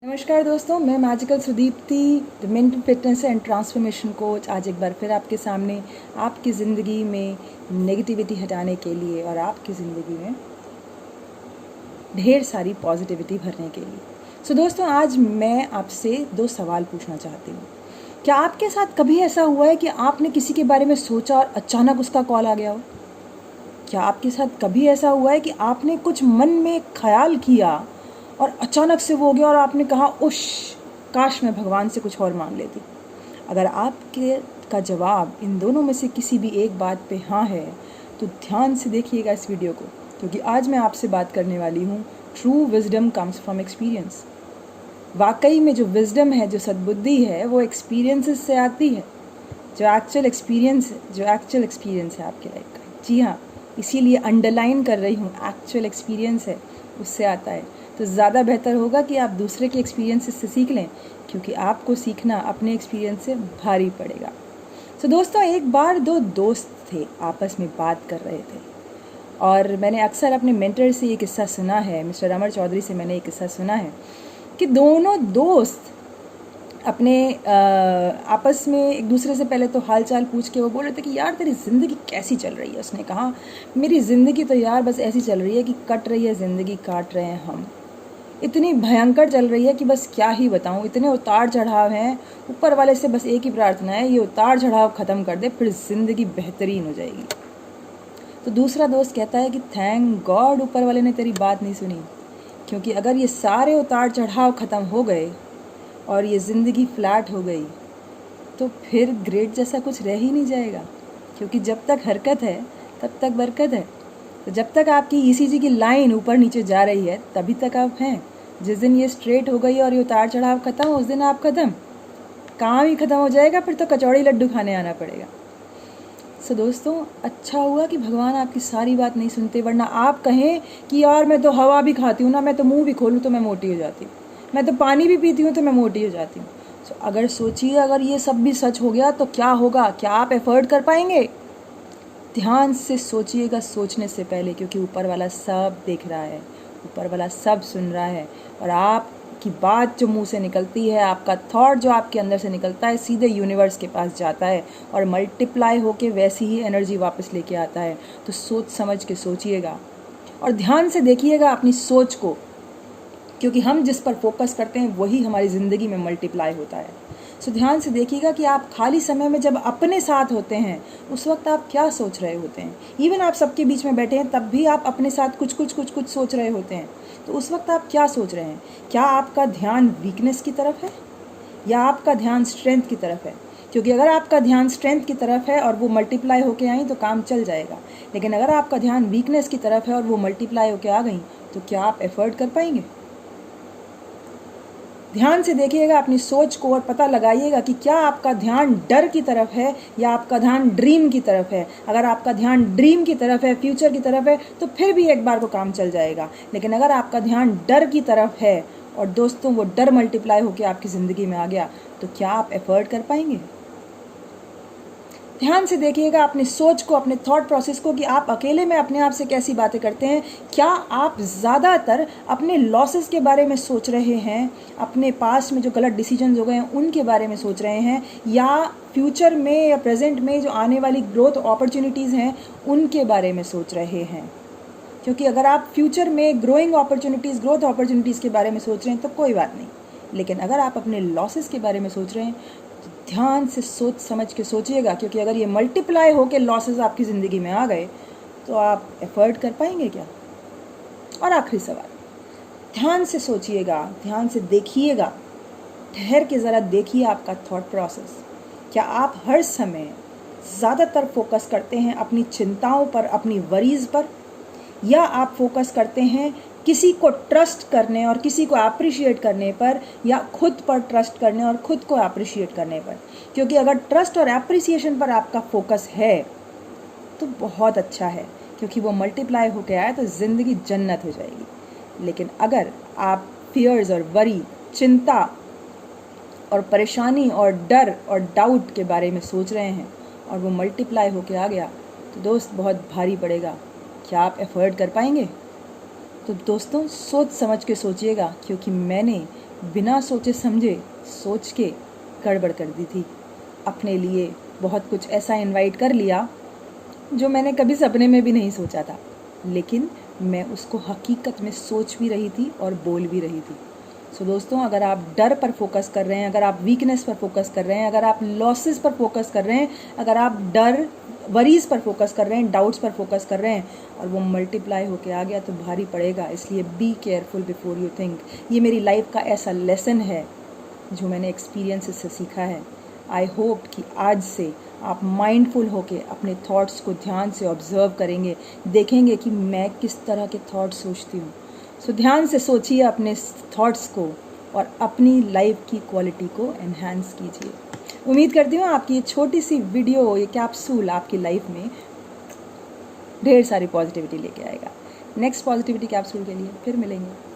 नमस्कार दोस्तों, मैं magical Sudipti, the mental fitness and transformation coach, आज एक बार फिर आपके सामने आपकी ज़िंदगी में नेगेटिविटी हटाने के लिए और आपकी ज़िंदगी में ढेर सारी पॉजिटिविटी भरने के लिए। दोस्तों, आज मैं आपसे 2 सवाल पूछना चाहती हूँ। क्या आपके साथ कभी ऐसा हुआ है कि आपने किसी के बारे में सोचा और अचानक उसका कॉल आ गया हो? क्या आपके साथ कभी ऐसा हुआ है कि आपने कुछ मन में ख्याल किया और अचानक से वो हो गया और आपने कहा उश, काश मैं भगवान से कुछ और मांग लेती? अगर आपके का जवाब इन दोनों में से किसी भी एक बात पे हाँ है तो ध्यान से देखिएगा इस वीडियो को, क्योंकि आज मैं आपसे बात करने वाली हूँ true wisdom comes from experience. वाकई में जो विजडम है, जो सद्बुद्धि है, वो एक्सपीरियंसेस से आती है। जो एक्चुअल एक्सपीरियंस है आपके लाइफ का, जी हाँ, इसीलिए अंडरलाइन कर रही हूँ, एक्चुअल एक्सपीरियंस है, उससे आता है। तो ज़्यादा बेहतर होगा कि आप दूसरे के एक्सपीरियंसेस से सीख लें, क्योंकि आपको सीखना अपने एक्सपीरियंस से भारी पड़ेगा। दोस्तों, एक बार 2 दोस्त थे, आपस में बात कर रहे थे, और मैंने अक्सर अपने मेंटर से ये किस्सा सुना है, मिस्टर अमर चौधरी से मैंने ये किस्सा सुना है कि दोनों दोस्त अपने आपस में एक दूसरे से पहले तो हाल चाल पूछ के वो बोल रहे थे कि यार तेरी ज़िंदगी कैसी चल रही है। उसने कहा मेरी ज़िंदगी तो यार बस ऐसी चल रही है कि कट रही है ज़िंदगी, काट रहे हैं हम। इतनी भयंकर चल रही है कि बस क्या ही बताऊं, इतने उतार चढ़ाव हैं। ऊपर वाले से बस एक ही प्रार्थना है, ये उतार चढ़ाव ख़त्म कर दे, फिर ज़िंदगी बेहतरीन हो जाएगी। तो दूसरा दोस्त कहता है कि थैंक गॉड ऊपर वाले ने तेरी बात नहीं सुनी, क्योंकि अगर ये सारे उतार चढ़ाव ख़त्म हो गए और ये ज़िंदगी फ्लैट हो गई तो फिर ग्रेट जैसा कुछ रह ही नहीं जाएगा, क्योंकि जब तक हरकत है तब तक बरकत है। तो जब तक आपकी ईसीजी की लाइन ऊपर नीचे जा रही है तभी तक आप हैं। जिस दिन ये स्ट्रेट हो गई और ये उतार चढ़ाव ख़त्म, उस दिन आप ख़त्म, काम ही ख़त्म हो जाएगा, फिर तो कचौड़ी लड्डू खाने आना पड़ेगा। दोस्तों, अच्छा हुआ कि भगवान आपकी सारी बात नहीं सुनते, वरना आप कहें कि यार मैं तो हवा भी खाती हूँ ना, मैं तो मुँह भी खोलूँ तो मैं मोटी हो जाती हूँ, मैं तो पानी भी पीती हूँ तो मैं मोटी हो जाती हूँ। अगर सोचिए, अगर ये सब भी सच हो गया तो क्या होगा? क्या आप एफर्ट कर पाएंगे? ध्यान से सोचिएगा सोचने से पहले, क्योंकि ऊपर वाला सब देख रहा है, ऊपर वाला सब सुन रहा है, और आपकी बात जो मुंह से निकलती है, आपका थॉट जो आपके अंदर से निकलता है, सीधे यूनिवर्स के पास जाता है और मल्टीप्लाई होके वैसी ही एनर्जी वापस लेके आता है। तो सोच समझ के सोचिएगा और ध्यान से देखिएगा अपनी सोच को, क्योंकि हम जिस पर फोकस करते हैं वही हमारी ज़िंदगी में मल्टीप्लाई होता है। ध्यान से देखिएगा कि आप खाली समय में जब अपने साथ होते हैं उस वक्त आप क्या सोच रहे होते हैं। इवन आप सबके बीच में बैठे हैं तब भी आप अपने साथ कुछ सोच रहे होते हैं। तो उस वक्त आप क्या सोच रहे हैं? क्या आपका ध्यान वीकनेस की तरफ है या आपका ध्यान स्ट्रेंथ की तरफ है? क्योंकि अगर आपका ध्यान स्ट्रेंथ की तरफ है और वो मल्टीप्लाई होके आई तो काम चल जाएगा, लेकिन अगर आपका ध्यान वीकनेस की तरफ है और वो मल्टीप्लाई होके आ गई तो क्या आप एफर्ट कर पाएंगे? ध्यान से देखिएगा अपनी सोच को और पता लगाइएगा कि क्या आपका ध्यान डर की तरफ है या आपका ध्यान ड्रीम की तरफ है। अगर आपका ध्यान ड्रीम की तरफ है, फ्यूचर की तरफ है, तो फिर भी एक बार को काम चल जाएगा। लेकिन अगर आपका ध्यान डर की तरफ है और दोस्तों वो डर मल्टीप्लाई होकर आपकी ज़िंदगी में आ गया, तो क्या आप एफर्ट कर पाएंगे? ध्यान से देखिएगा अपनी सोच को, अपने थॉट प्रोसेस को, कि आप अकेले में अपने आप से कैसी बातें करते हैं। क्या आप ज़्यादातर अपने लॉसेस के बारे में सोच रहे हैं, अपने पास्ट में जो गलत डिसीजंस हो गए हैं उनके बारे में सोच रहे हैं, या फ्यूचर में या प्रेजेंट में जो आने वाली ग्रोथ अपॉर्चुनिटीज़ हैं उनके बारे में सोच रहे हैं? क्योंकि अगर आप फ्यूचर में ग्रोथ अपॉर्चुनिटीज़ के बारे में सोच रहे हैं तो कोई बात नहीं, लेकिन अगर आप अपने लॉसेस के बारे में सोच रहे हैं तो ध्यान से सोच समझ के सोचिएगा, क्योंकि अगर ये मल्टीप्लाई होकर लॉसेस आपकी ज़िंदगी में आ गए तो आप एफर्ट कर पाएंगे क्या? और आखिरी सवाल, ध्यान से सोचिएगा, ध्यान से देखिएगा, ठहर के ज़रा देखिए आपका थॉट प्रोसेस। क्या आप हर समय ज़्यादातर फोकस करते हैं अपनी चिंताओं पर, अपनी वरीज़ पर, या आप फोकस करते हैं किसी को ट्रस्ट करने और किसी को अप्रिशिएट करने पर, या खुद पर ट्रस्ट करने और खुद को अप्रिशिएट करने पर? क्योंकि अगर ट्रस्ट और अप्रिसिएशन पर आपका फोकस है तो बहुत अच्छा है, क्योंकि वो मल्टीप्लाई होकर आए तो ज़िंदगी जन्नत हो जाएगी। लेकिन अगर आप फियर्स और वरी, चिंता और परेशानी और डर और डाउट के बारे में सोच रहे हैं और वो मल्टीप्लाई होकर आ गया तो दोस्त बहुत भारी पड़ेगा। क्या आप एफर्ट कर पाएंगे? तो दोस्तों, सोच समझ के सोचिएगा, क्योंकि मैंने बिना सोचे समझे सोच के गड़बड़ कर दी थी। अपने लिए बहुत कुछ ऐसा इनवाइट कर लिया जो मैंने कभी सपने में भी नहीं सोचा था, लेकिन मैं उसको हकीकत में सोच भी रही थी और बोल भी रही थी। सो दोस्तों, अगर आप डर पर फोकस कर रहे हैं, अगर आप वीकनेस पर फोकस कर रहे हैं, अगर आप लॉसेस पर फोकस कर रहे हैं, अगर आप डर वरीज पर फोकस कर रहे हैं, डाउट्स पर फोकस कर रहे हैं और वो मल्टीप्लाई होके आ गया तो भारी पड़ेगा। इसलिए be careful before you think. ये मेरी लाइफ का ऐसा लेसन है जो मैंने एक्सपीरियंस से सीखा है। आई होप कि आज से आप माइंडफुल होके अपने थॉट्स को ध्यान से ऑब्जर्व करेंगे, देखेंगे कि मैं किस तरह के थॉट्स सोचती हूँ। सो ध्यान से सोचिए अपने थॉट्स को और अपनी लाइफ की क्वालिटी को एनहांस कीजिए। उम्मीद करती हूँ आपकी ये छोटी सी वीडियो, ये कैप्सूल आपकी लाइफ में ढेर सारी पॉजिटिविटी लेके आएगा। नेक्स्ट पॉजिटिविटी कैप्सूल के लिए फिर मिलेंगे।